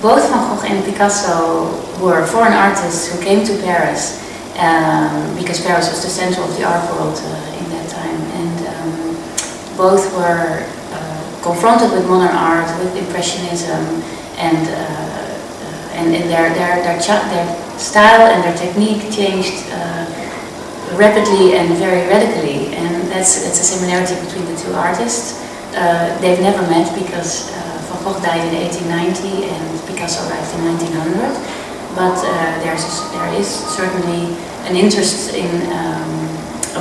Both Van Gogh and Picasso were foreign artists who came to Paris because Paris was the center of the art world in that time, and both were confronted with modern art, with Impressionism, and their style and their technique changed rapidly and very radically, and that's a similarity between the two artists. They've never met because Van Gogh died in 1890 and Picasso arrived in 1900, but there is certainly an interest in,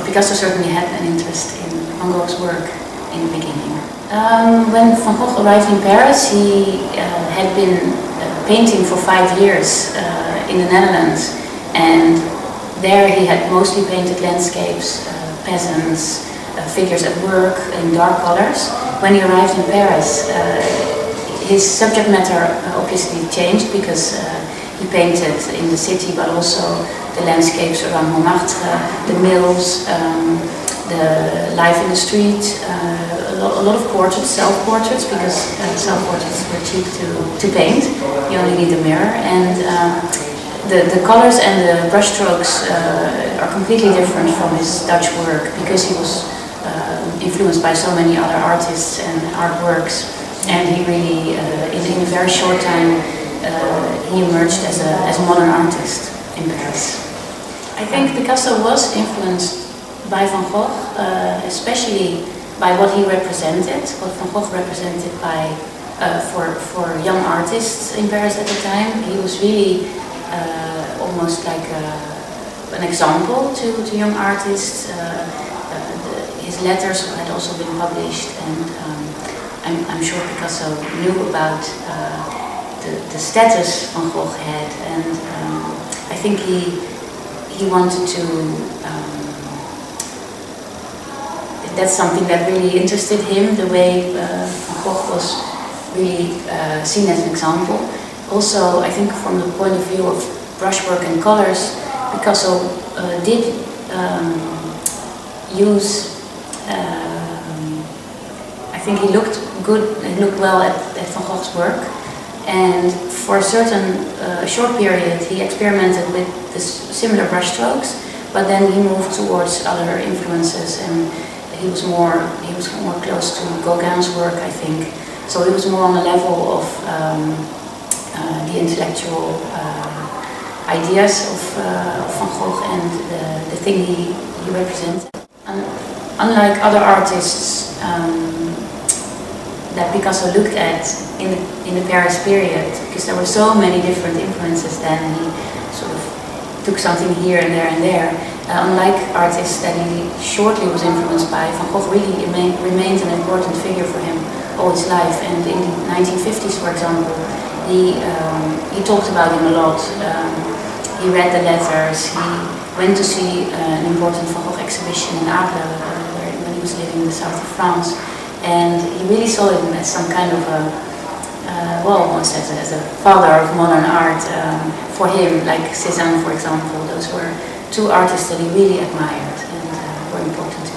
Picasso certainly had an interest in Van Gogh's work in the beginning. When Van Gogh arrived in Paris, he had been painting for 5 years in the Netherlands, and there he had mostly painted landscapes, peasants, figures at work in dark colors. When he arrived in Paris, his subject matter obviously changed because he painted in the city, but also the landscapes around Montmartre, the mills, the life in the street, a lot of portraits, self-portraits, because self-portraits were cheap to paint. You only need a mirror, and the colors and the brushstrokes are completely different from his Dutch work because he was influenced by so many other artists and artworks, and he really, in a very short time, he emerged as a modern artist in Paris. I think Picasso was influenced by Van Gogh, especially by what he represented, what Van Gogh represented by for young artists in Paris at the time. He was really almost like an example to young artists. His letters had also been published, and I'm sure Picasso knew about the status Van Gogh had, and I think he wanted to. That's something that really interested him, the way Van Gogh was really seen as an example. Also, I think from the point of view of brushwork and colors, Picasso did use. I think he looked good and looked well at Van Gogh's work, and for a certain short period he experimented with similar brushstrokes, but then he moved towards other influences, and he was more close to Gauguin's work, I think. So he was more on the level of the intellectual ideas of Van Gogh and the thing he represented. Unlike other artists that Picasso looked at in the Paris period, because there were so many different influences then, he sort of took something here and there. Unlike artists that he shortly was influenced by, Van Gogh really remained an important figure for him all his life. And in the 1950s, for example, he talked about him a lot. He read the letters. He went to see an important Van Gogh exhibition in Arles when he was living in the south of France, and he really saw him as some kind of almost as a father of modern art for him, like Cézanne, for example. Those were two artists that he really admired and were important to him.